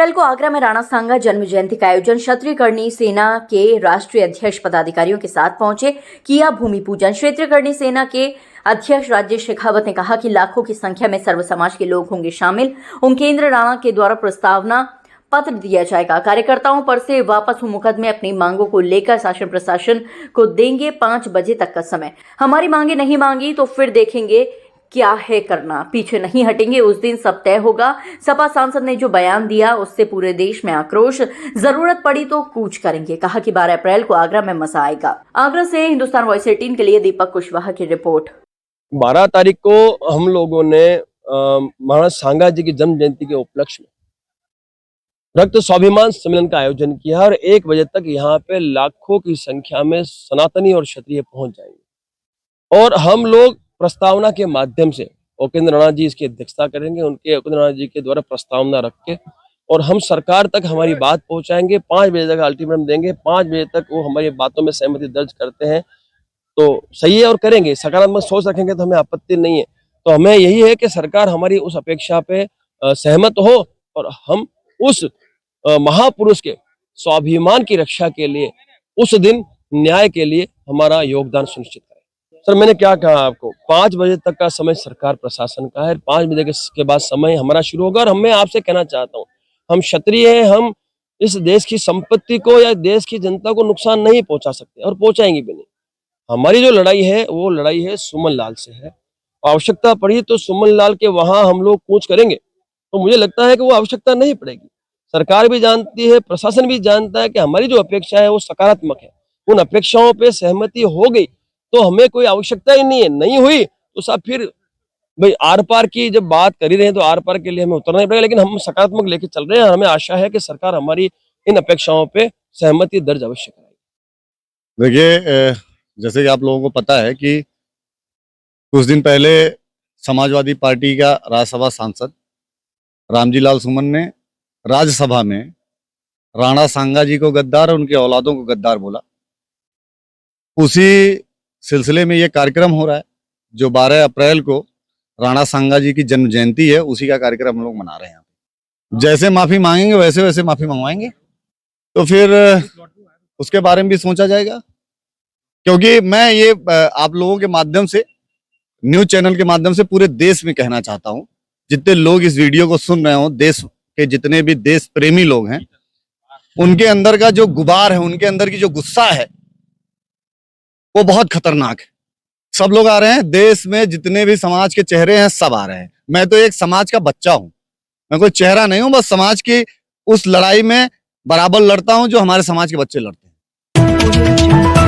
अप्रैल को आगरा में राणा सांगा जन्म जयंती का आयोजन क्षत्रिय कर्णी सेना के राष्ट्रीय अध्यक्ष पदाधिकारियों के साथ पहुंचे, किया भूमि पूजन। क्षेत्रीय कर्णी सेना के अध्यक्ष राजेश शेखावत ने कहा कि लाखों की संख्या में सर्व समाज के लोग होंगे शामिल। उनकेंद्र राणा के द्वारा प्रस्तावना पत्र दिया जाएगा। कार्यकर्ताओं पर से वापस हो मुकदमे अपनी मांगों को लेकर शासन प्रशासन को देंगे 5 बजे तक का समय। हमारी मांगे नहीं मांगी तो फिर देखेंगे क्या है करना, पीछे नहीं हटेंगे, उस दिन सब तय होगा। सपा सांसद ने जो बयान दिया उससे पूरे देश में आक्रोश, जरूरत पड़ी तो कूच करेंगे। कहा कि 12 अप्रैल को आगरा में मजा आएगा। आगरा से हिंदुस्तान वॉइस 18 के लिए दीपक कुशवाहा की रिपोर्ट। 12 तारीख को हम लोगों ने महाराज सांगा जी की जन्म जयंती के उपलक्ष्य में रक्त स्वाभिमान सम्मेलन का आयोजन किया और 1 बजे तक यहाँ पे लाखों की संख्या में सनातनी और क्षत्रिय पहुंच जाएंगे और हम लोग प्रस्तावना के माध्यम से उपेंद्र राणा जी इसकी अध्यक्षता करेंगे। उपेंद्र राणा जी के द्वारा प्रस्तावना रख के और हम सरकार तक हमारी बात पहुंचाएंगे। 5 बजे तक अल्टीमेटम देंगे। 5 बजे तक वो हमारी बातों में सहमति दर्ज करते हैं तो सही है और करेंगे। सकारात्मक सोच रखेंगे तो हमें आपत्ति नहीं है। तो हमें यही है कि सरकार हमारी उस अपेक्षा पे सहमत हो और हम उस महापुरुष के स्वाभिमान की रक्षा के लिए उस दिन न्याय के लिए हमारा योगदान सुनिश्चित करें। सर, मैंने क्या कहा आपको, 5 बजे तक का समय सरकार प्रशासन का है। 5 बजे के बाद समय हमारा शुरू होगा और मैं आपसे कहना चाहता हूँ, हम क्षत्रिय हैं, हम इस देश की संपत्ति को या देश की जनता को नुकसान नहीं पहुंचा सकते और पहुंचाएंगे भी नहीं। हमारी जो लड़ाई है वो लड़ाई है सुमन लाल से है। आवश्यकता पड़ी तो सुमन लाल के वहां हम लोग कूच करेंगे, तो मुझे लगता है कि वो आवश्यकता नहीं पड़ेगी। सरकार भी जानती है, प्रशासन भी जानता है कि हमारी जो अपेक्षा है वो सकारात्मक है। उन अपेक्षाओं पे सहमति हो गई तो हमें कोई आवश्यकता ही नहीं है। नहीं हुई तो सब फिर भाई आर पार की जब बात कर ही रहे हैं तो आर पार के लिए हमें उतरना ही पड़ेगा। लेकिन हम सकारात्मक लेके चल रहे हैं और हमें आशा है कि सरकार हमारी इन अपेक्षाओं पे सहमति दर्ज अवश्य कराएगी। देखिए, जैसे कि आप लोगों को पता है कि कुछ दिन पहले समाजवादी पार्टी का राज्यसभा सांसद रामजी लाल सुमन ने राज्यसभा में राणा सांगा जी को गद्दार और उनके औलादों को गद्दार बोला। उसी सिलसिले में ये कार्यक्रम हो रहा है जो 12 अप्रैल को राणा सांगा जी की जन्म जयंती है, उसी का कार्यक्रम हम लोग मना रहे हैं। जैसे माफी मांगेंगे वैसे वैसे माफी मंगवाएंगे, तो फिर उसके बारे में भी सोचा जाएगा। क्योंकि मैं ये आप लोगों के माध्यम से, न्यूज चैनल के माध्यम से पूरे देश में कहना चाहता हूं, जितने लोग इस वीडियो को सुन रहे हो, देश के जितने भी देश प्रेमी लोग हैं, उनके अंदर का जो गुबार है, उनके अंदर की जो गुस्सा है वो बहुत खतरनाक है। सब लोग आ रहे हैं, देश में जितने भी समाज के चेहरे हैं सब आ रहे हैं। मैं तो एक समाज का बच्चा हूं, मैं कोई चेहरा नहीं हूं, बस समाज की उस लड़ाई में बराबर लड़ता हूं जो हमारे समाज के बच्चे लड़ते हैं।